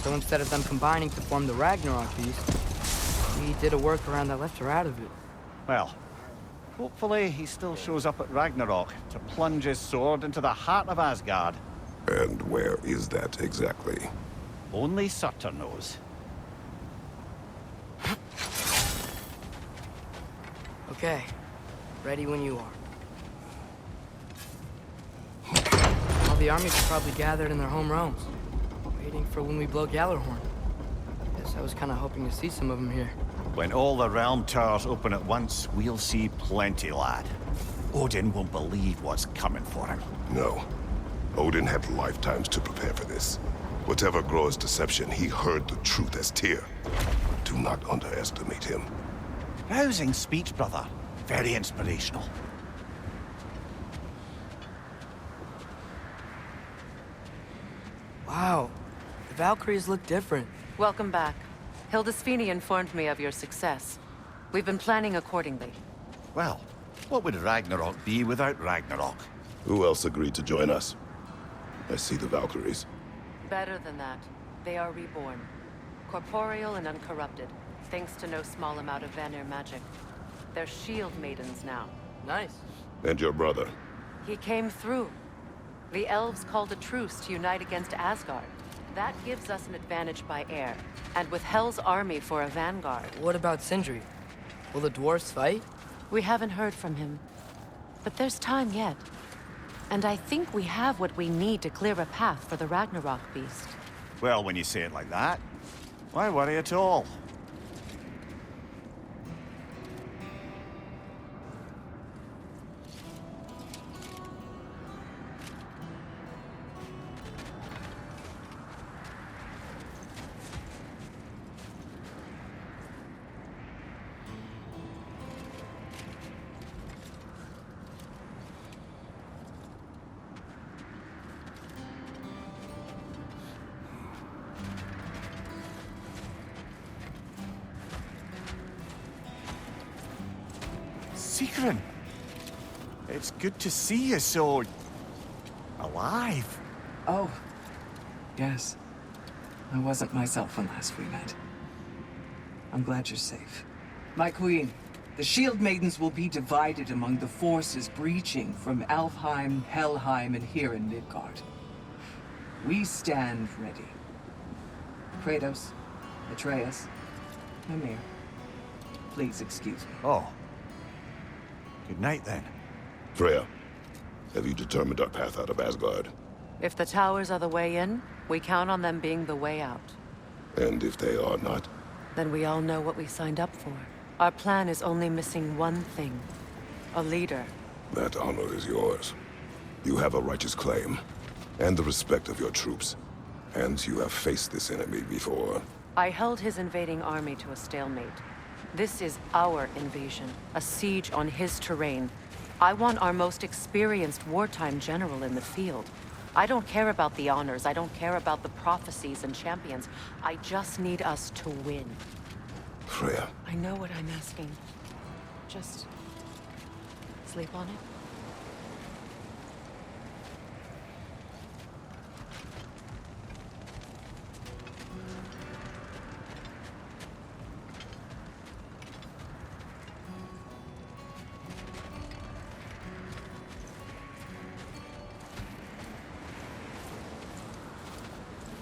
So instead of them combining to form the Ragnarok beast, we did a workaround that left her out of it. Well, hopefully he still shows up at Ragnarok to plunge his sword into the heart of Asgard. And where is that exactly? Only Surtur knows. Okay, ready when you are. All the armies are probably gathered in their home realms, waiting for when we blow Gjallarhorn. Guess I was kind of hoping to see some of them here. When all the realm towers open at once, we'll see plenty, lad. Odin won't believe what's coming for him. No. Odin had lifetimes to prepare for this. Whatever Groa's deception, he heard the truth as Tyr. Do not underestimate him. Rousing speech, brother. Very inspirational. Wow, the Valkyries look different. Welcome back. Hildisvini informed me of your success. We've been planning accordingly. Well, what would Ragnarok be without Ragnarok? Who else agreed to join us? I see the Valkyries. Better than that. They are reborn. Corporeal and uncorrupted, thanks to no small amount of Vanir magic. They're shield maidens now. Nice. And your brother? He came through. The elves called a truce to unite against Asgard. That gives us an advantage by air, and with Hel's army for a vanguard. What about Sindri? Will the dwarves fight? We haven't heard from him. But there's time yet. And I think we have what we need to clear a path for the Ragnarok beast. Well, when you say it like that, why worry at all? Sigrun, it's good to see you so... alive. Oh, yes. I wasn't myself when last we met. I'm glad you're safe. My queen, the Shield Maidens will be divided among the forces breaching from Alfheim, Helheim, and here in Midgard. We stand ready. Kratos, Atreus, Mimir, please excuse me. Oh. Good night, then. Freya, have you determined our path out of Asgard? If the towers are the way in, we count on them being the way out. And if they are not? Then we all know what we signed up for. Our plan is only missing one thing. A leader. That honor is yours. You have a righteous claim, and the respect of your troops. And you have faced this enemy before. I held his invading army to a stalemate. This is our invasion, a siege on his terrain. I want our most experienced wartime general in the field. I don't care about the honors, I don't care about the prophecies and champions. I just need us to win. Freya. I know what I'm asking. Just... sleep on it?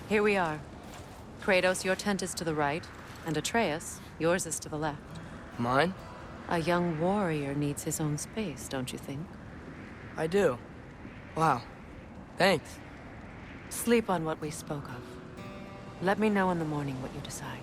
Here we are. Kratos, your tent is to the right, and Atreus, yours is to the left. Mine? A young warrior needs his own space, don't you think? I do. Wow. Thanks. Sleep on what we spoke of. Let me know in the morning what you decide.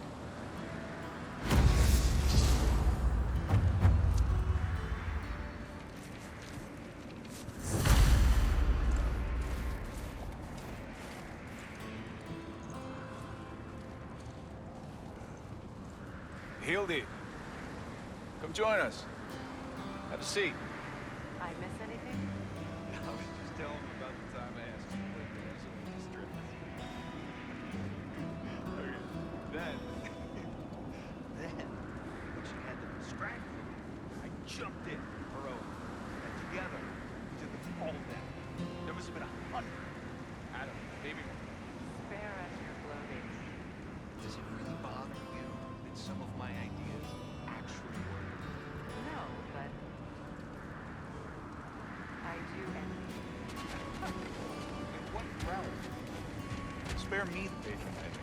Hildy, come join us. Have a seat. I miss anything? I was just telling him about the time I asked you to play dance over the strip. Okay. Then, when she had to distract me, I jumped in, heroic. And together, we took them all down. There must have been 100. I don't know, maybe more. Spare us your gloating. me the patron headache.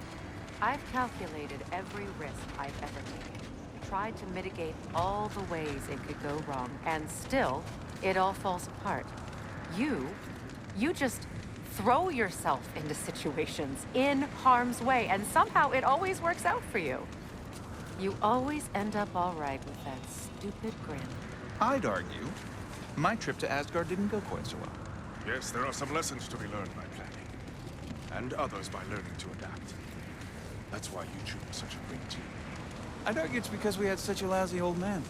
I've calculated every risk I've ever taken. Tried to mitigate all the ways it could go wrong, and still, it all falls apart. You just throw yourself into situations in harm's way, and somehow it always works out for you. You always end up all right with that stupid grin. I'd argue my trip to Asgard didn't go quite so well. Yes, there are some lessons to be learned by planning. And others by learning to adapt. That's why you two are such a great team. I'd argue it's because we had such a lousy old man.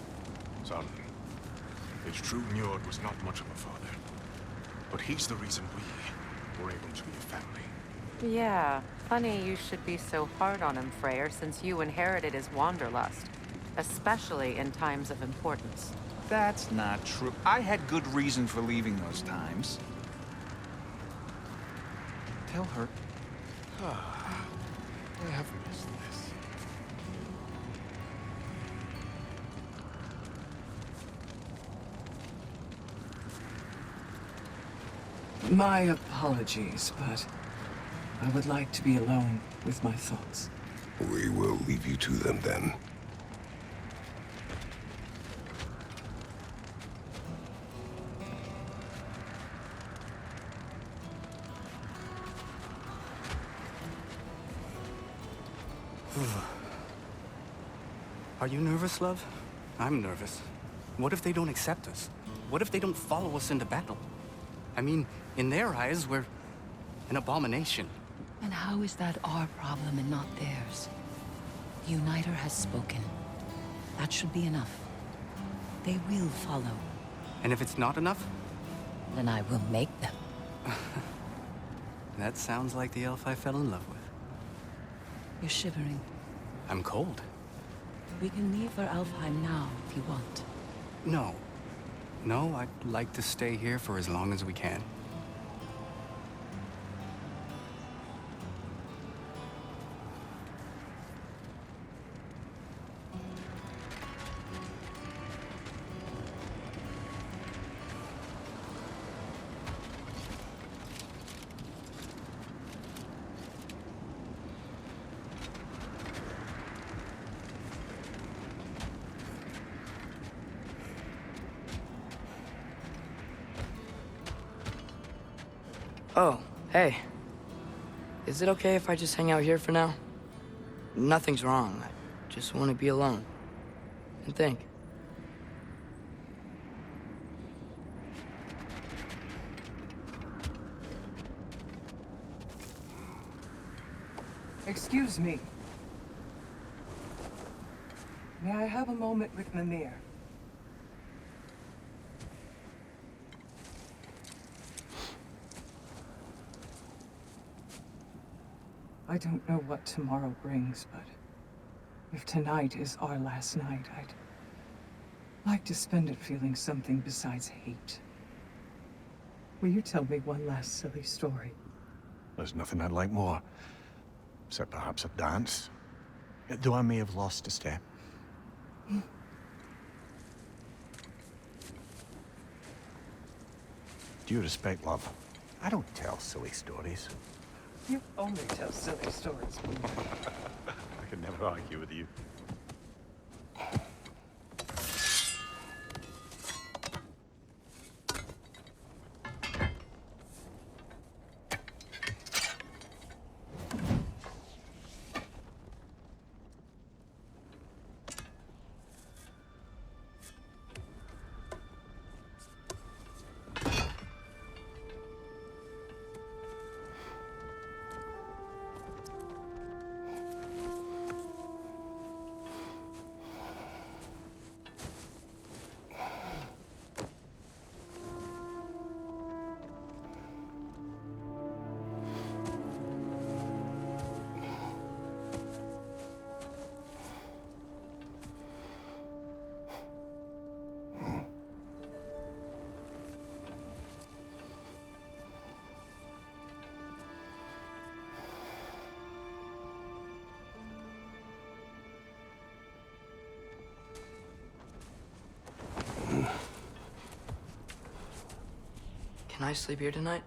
Son, it's true Njord was not much of a father. But he's the reason we were able to be a family. Yeah, funny you should be so hard on him, Freyr, since you inherited his wanderlust. Especially in times of importance. That's not true. I had good reason for leaving those times. Tell her. I have missed this. My apologies, but I would like to be alone with my thoughts. We will leave you to them then. Are you nervous, love? I'm nervous. What if they don't accept us? What if they don't follow us into battle? I mean, in their eyes, we're an abomination. And how is that our problem and not theirs? The Uniter has spoken. That should be enough. They will follow. And if it's not enough? Then I will make them. That sounds like the elf I fell in love with. You're shivering. I'm cold. We can leave for Alfheim now if you want. No. No, I'd like to stay here for as long as we can. Oh, hey. Is it okay if I just hang out here for now? Nothing's wrong. I just want to be alone. And think. Excuse me. May I have a moment with Mimir? I don't know what tomorrow brings, but if tonight is our last night, I'd like to spend it feeling something besides hate. Will you tell me one last silly story? There's nothing I'd like more. Except perhaps a dance. Though I may have lost a step. Due respect, love. I don't tell silly stories. You only tell silly stories. I can never argue with you. Can I sleep here tonight?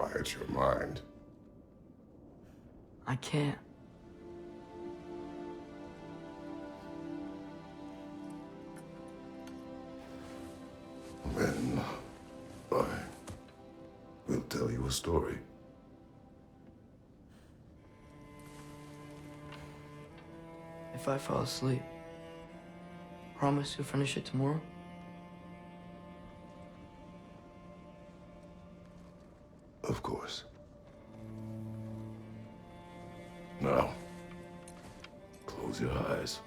quiet your mind. I can't. Then I will tell you a story. If I fall asleep, promise you'll finish it tomorrow? Of course. Now, close your eyes.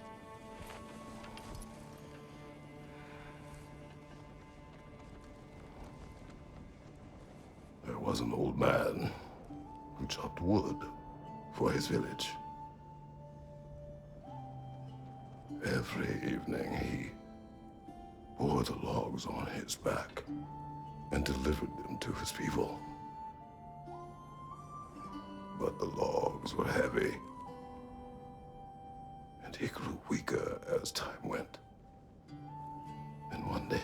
There was an old man who chopped wood for his village. Every evening he bore the logs on his back and delivered them to his people. But the logs were heavy, and he grew weaker as time went. And one day,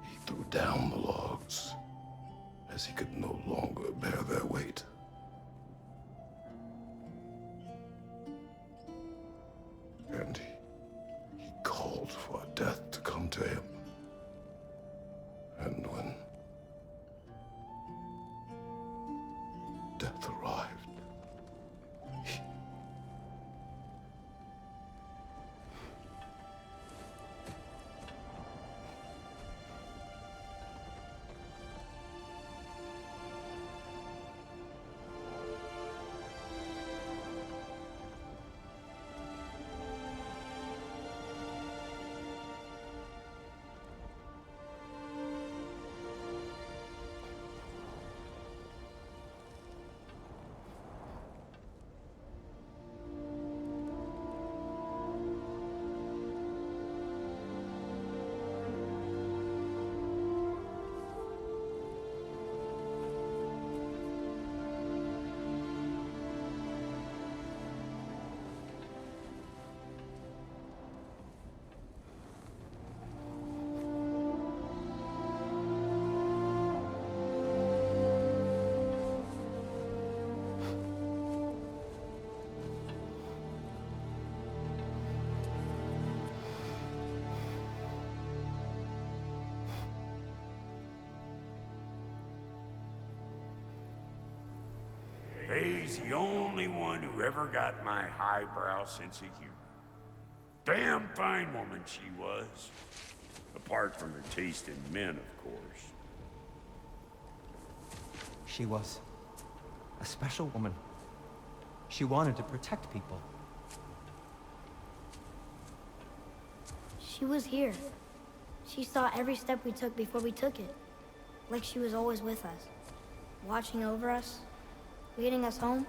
he threw down the logs as he could no longer bear their weight. And he called for death to come to him. And when death arrived, He's the only one who ever got my highbrow sense of humor. Damn fine woman she was. Apart from her taste in men, of course. She was a special woman. She wanted to protect people. She was here. She saw every step we took before we took it. Like she was always with us. Watching over us. Leading us home.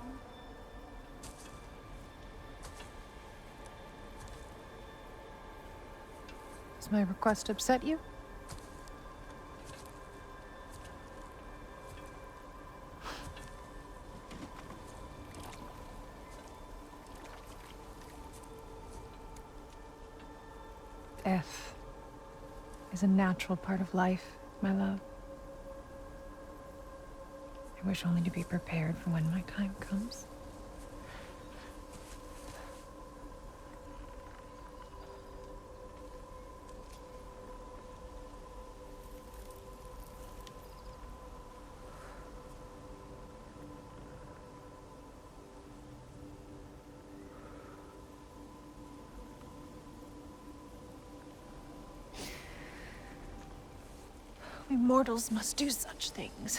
Does my request upset you? Death is a natural part of life, my love. I wish only to be prepared for when my time comes. We mortals must do such things.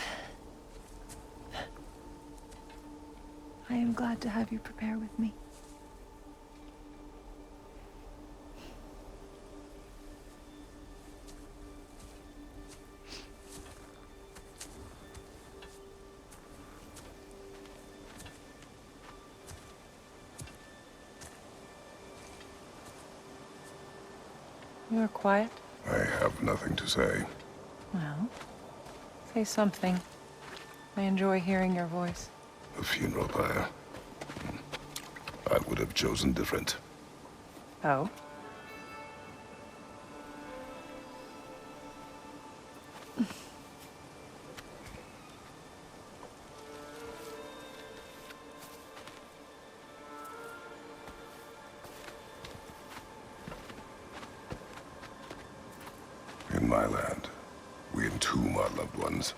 I am glad to have you prepare with me. You are quiet? I have nothing to say. Well, say something. I enjoy hearing your voice. A funeral pyre. I would have chosen different. Oh? in my land, we entomb our loved ones.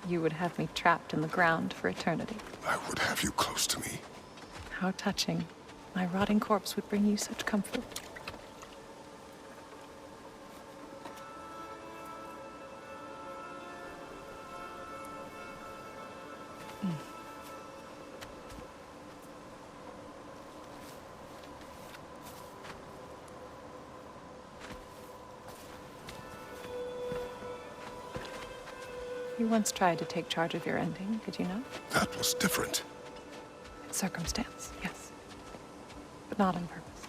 You would have me trapped in the ground for eternity. I would have you close to me. How touching. My rotting corpse would bring you such comfort. You once tried to take charge of your ending, did you not? That was different. Circumstance, yes. But not on purpose.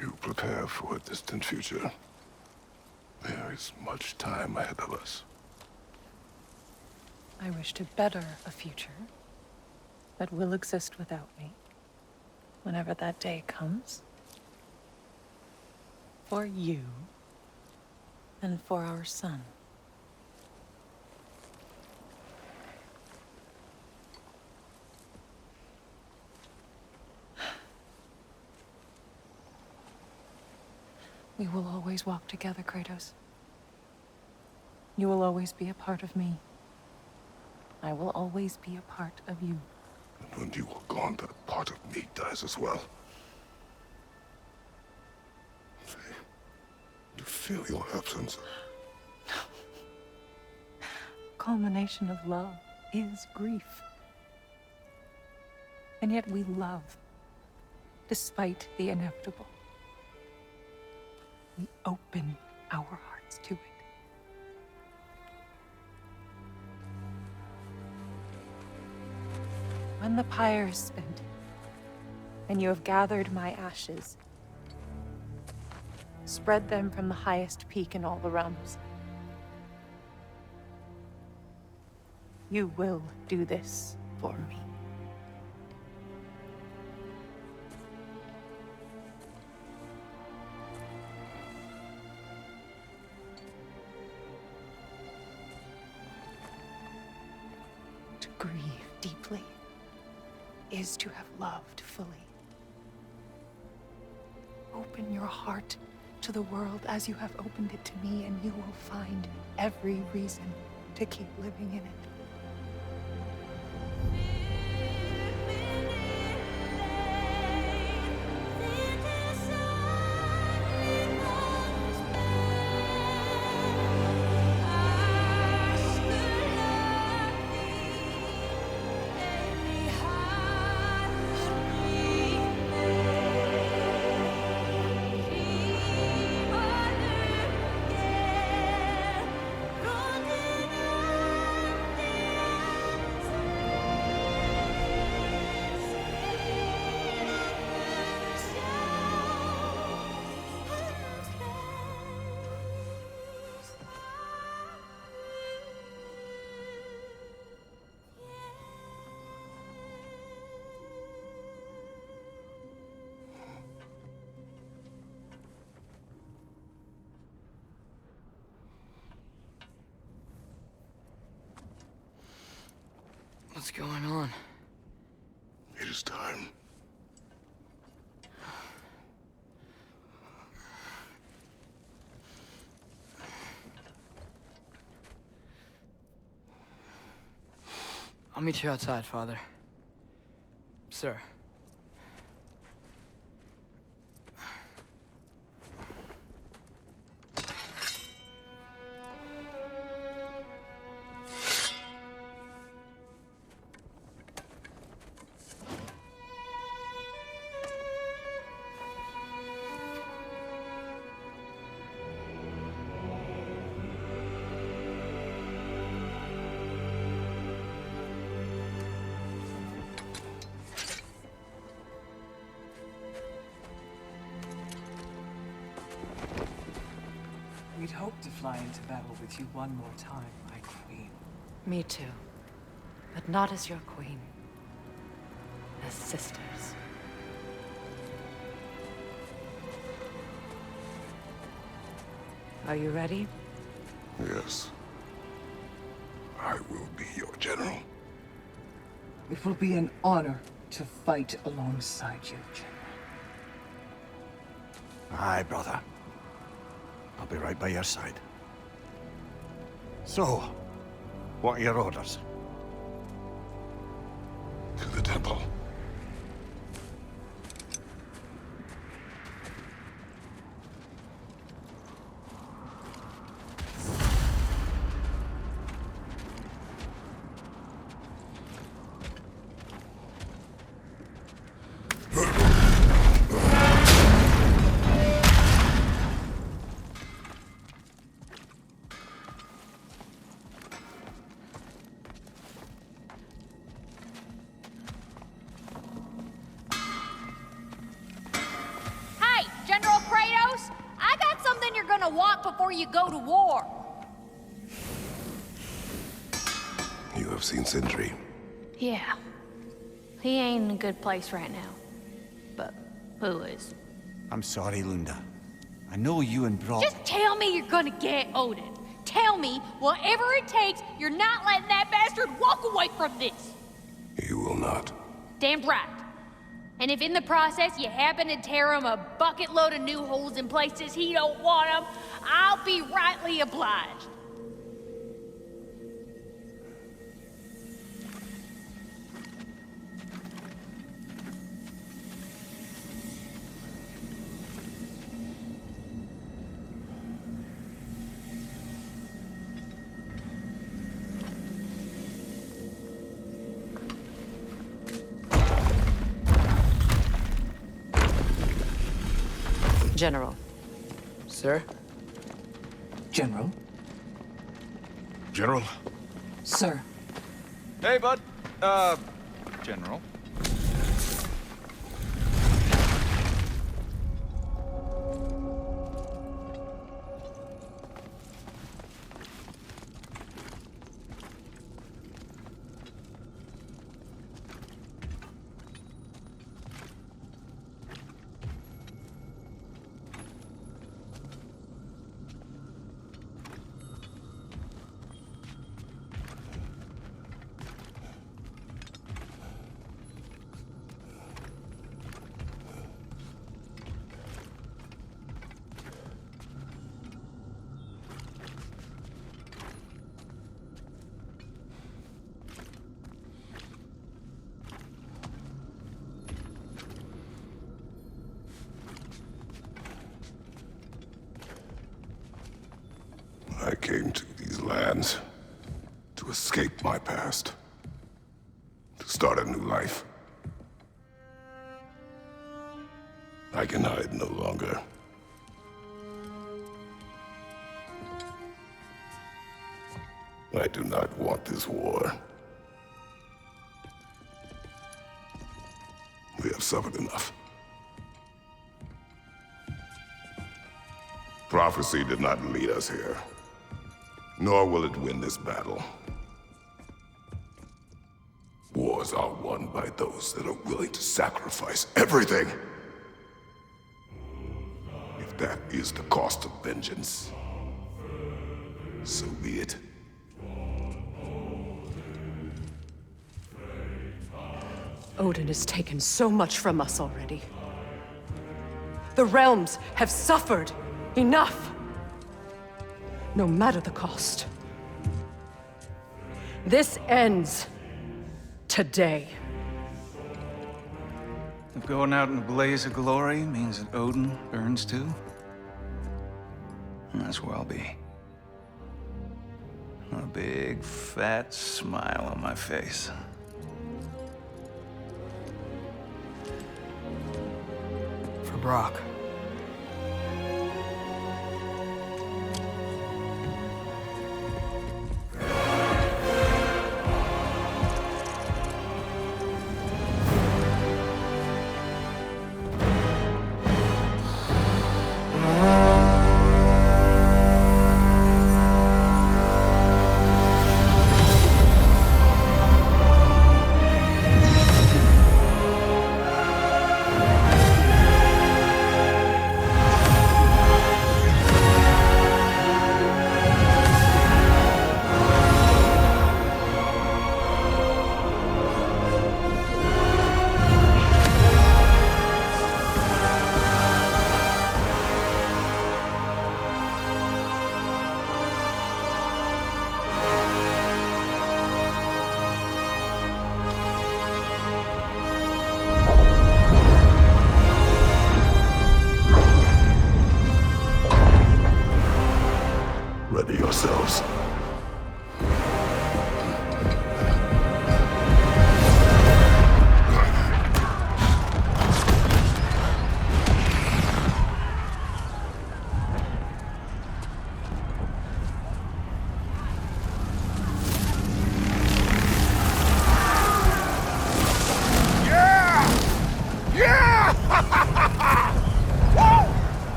You prepare for a distant future. There is much time ahead of us. I wish to better a future that will exist without me, whenever that day comes. For you, and for our son. We will always walk together, Kratos. You will always be a part of me. I will always be a part of you. And when you are gone, that part of me dies as well. You feel your absence. Culmination of love is grief. And yet we love, despite the inevitable. We open our hearts to it. When the pyre is spent, and you have gathered my ashes, spread them from the highest peak in all the realms. You will do this for me. To grieve deeply is to have loved fully. Open your heart to the world as you have opened it to me, and you will find every reason to keep living in it. What's going on? It is time. I'll meet you outside, Father. Sir. We'd hoped to fly into battle with you one more time, my queen. Me too. But not as your queen. As sisters. Are you ready? Yes. I will be your general. It will be an honor to fight alongside you, General. Aye, brother. I'll be right by your side. So, what are your orders? To the temple. Hey, General Kratos! I got something you're gonna want before you go to war. You have seen Sindri. Yeah. He ain't in a good place right now. But who is? I'm sorry, Lunda. I know you and Brock... Just tell me you're gonna get Odin. Tell me, whatever it takes, you're not letting that bastard walk away from this. You will not. Damn right. And if in the process you happen to tear him a bucket load of new holes in places he don't want them, I'll be rightly obliged. General. Sir? General? General? Sir. Hey, bud. General. I came to these lands to escape my past, to start a new life. I can hide no longer. I do not want this war. We have suffered enough. Prophecy did not lead us here, nor will it win this battle. Wars are won by those that are willing to sacrifice everything. If that is the cost of vengeance, so be it. Odin has taken so much from us already. The realms have suffered enough. No matter the cost. This ends today. If going out in a blaze of glory means that Odin burns too, that's where I'll be. A big, fat smile on my face. For Brock.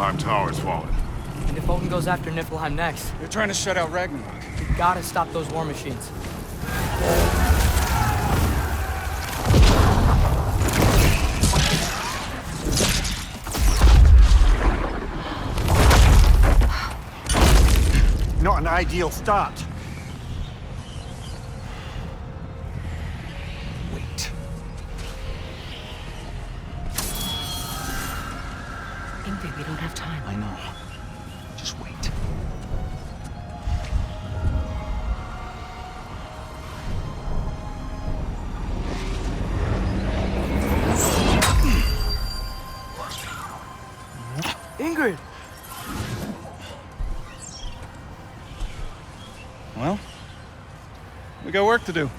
Niflheim Tower's fallen. And if Odin goes after Niflheim next, They're trying to shut out Ragnarök. we gotta stop those war machines. Not an ideal start. Wait. Ingrid, we don't have time. I know. Just wait. Ingrid! Well, we got work to do.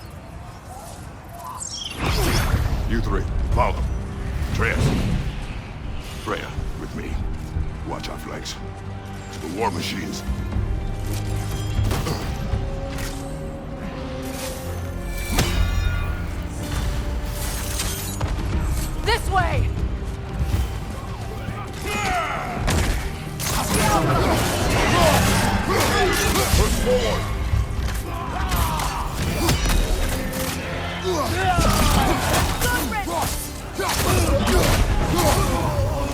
You three, follow. Trias. Freya, with me. Watch our flanks. The war machines. This way! Push forward!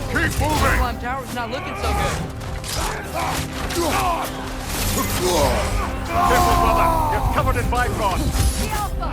Keep moving! Niflheim Tower's not looking so good. Careful, brother. You're covered in bifrost. The Alpha!